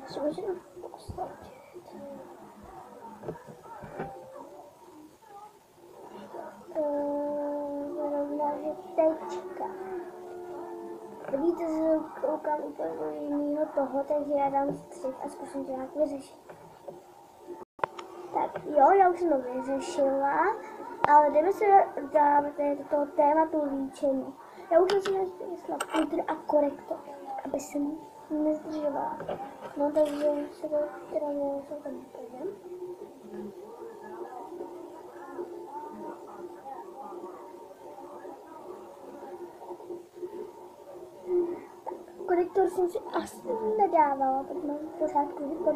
Třeba se to postavit. Rovná, že teďka. Vidíte, že koukám úplně do jiného toho, takže já dám střih a zkusím to nějak vyřešit. Tak jo, já už jsem to vyřešila, ale jdeme se dávat do toho tématu líčení. Já už jsem si našla filtr a korektor, aby se nezdržovala. No takže se to teda něco tam půjde. Korektor jsem si asi nedávala, protože mám pořád korektor.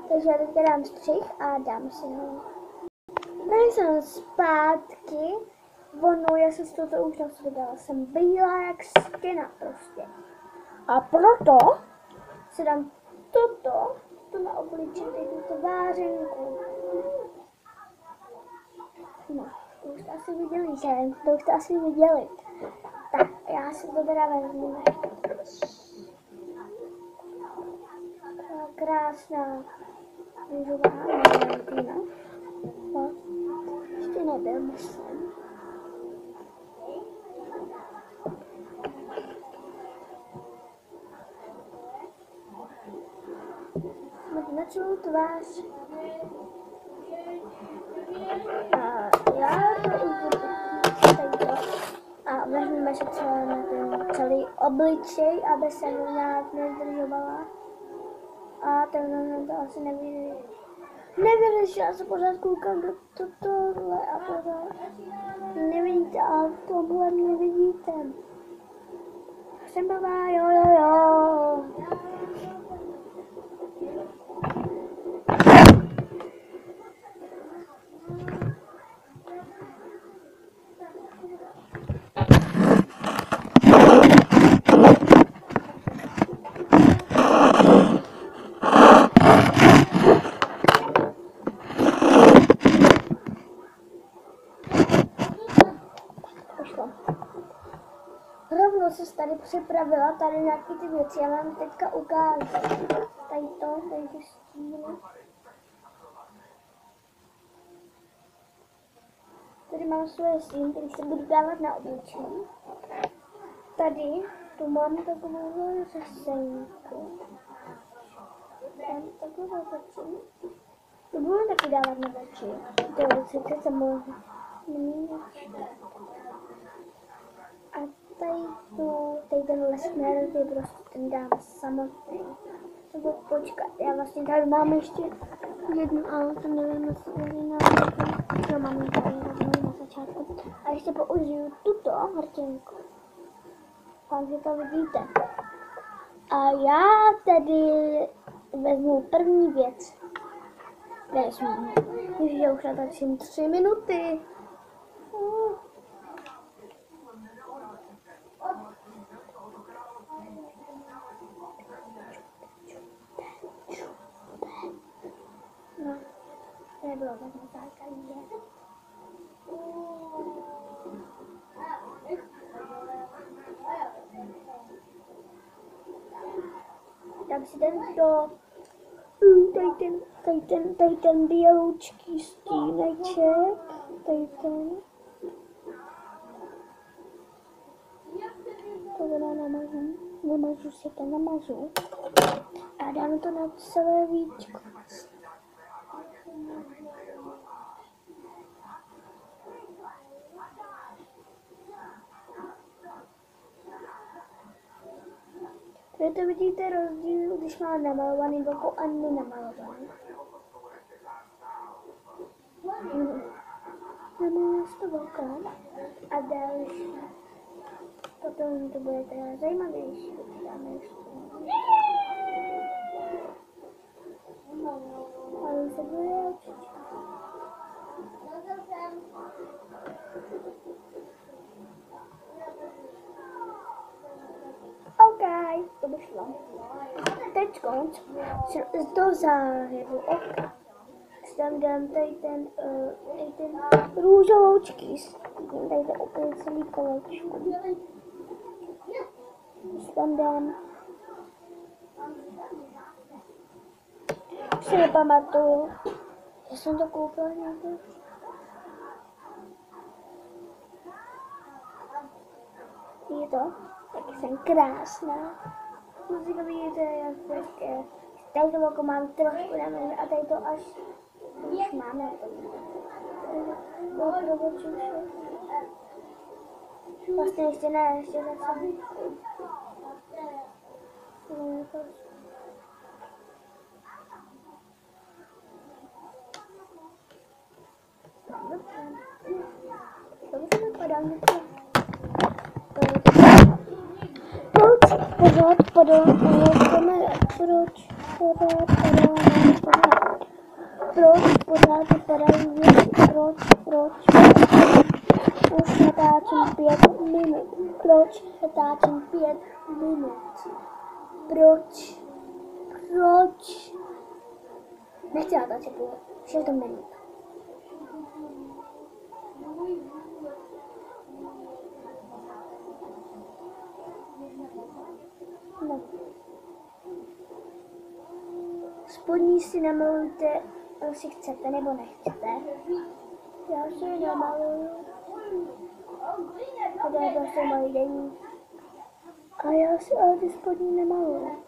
Takže já teďka dám střih a dám si ho. Tady jsem zpátky. Ono, já jsem z toho už na sebe dala. Jsem bílá jak stěna prostě. A proto si dám to na obličej, tuto vářenku. No, to už to asi viděli, že? To už to asi viděli. Tak, já si to teda vezmu. Krásná růžová Valentína. Ještě nebyl, myslím. Na celou tvář. A já to udělám. A vezmeme se třeba na ten celý obličej, aby se ho nějak nezdržovala. A ten to asi nevyřešila, já se pořád koukám do tohle a pořád nevidíte, ale v tomhle mě vidíte. Jsem blbá, jo. Rovnou se tady připravila tady nějaký ty věci, já vám teďka ukážu. Tady ty stíny. Tady mám svoje stín, který se budu dávat na obličej. Tady tu mám takovou řesenku. Tam takovou řesenku. To budu taky dávat na oči. To je sice samozřejmě. A tady tenhle směr, ty prostě ten dám samotný. Nebo počkat, já vlastně tady mám ještě jednu, ale to nevím, jestli no, mám ji tady na začátku. A ještě použiju tuto hrtěnku. Takže to vidíte. A já tedy vezmu první věc. Já už natačím 3 minuty. No, nebylo tak základně. Dám si tady ten běloučký stíneček, tady ten. To teda namažu si to, namažu. A dám to na celé víčko. Tady to vidíte rozdíl, když má namalovaný oko a nenamalovaný. Namaluji to oko a další. Potom to bude teda zajímavější. Ale se bude očička. OK, to by šlo. Teď do záhybu oka. Tam dám tady ten růžovoučký, tady to úplně celý kolečko. Tam dám si nepamatuju, že jsem to koupila někde. Je to, tak jsem krásná. Musíte vidíte, jak prostě. Tady to oko mám trošku neméně a tady to až už máme. Vlastně ještě ne, ještě zase. To by to vypadá něco. Proč pořád vypadají věci? Proč? Už natáčím 5 minut. Proč natáčím 5 minut? Proč? Nechci natáčet 6 minut. No. Spodní si namalujte, jestli chcete nebo nechcete. Já si je namaluju. To je prostě moje denní. A já si ale ty spodní nemaluju.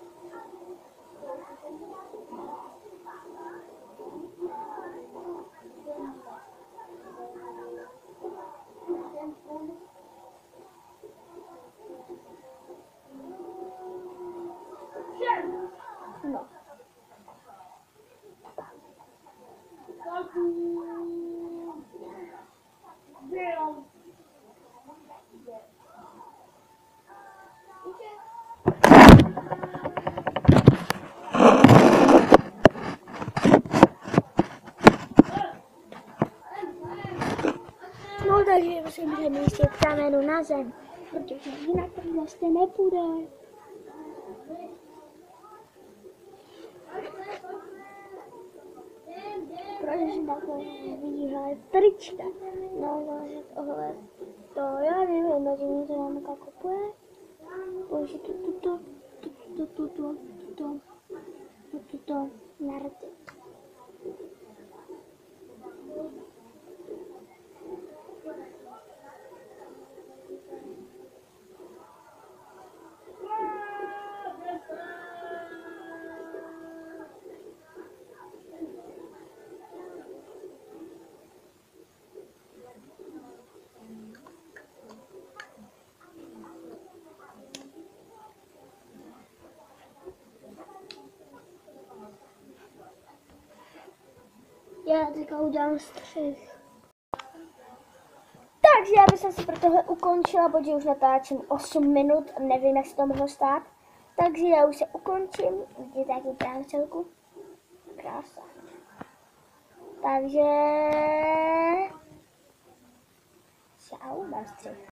No. No, takže musím přemístit kamenu na zem, protože jinak to vlastně nepůjde. Protože takhle výhled trička. No, ohled. To já nevím, že něco mámka kupuje. Bože, tuto narty. Já teďka udělám střih. Takže já bych si pro tohle ukončila, protože už natáčím 8 minut a nevím, jak se to mohlo stát. Takže já už se ukončím. Vidíte, jaký právě celku. Krása. Takže... Čau, dám střih.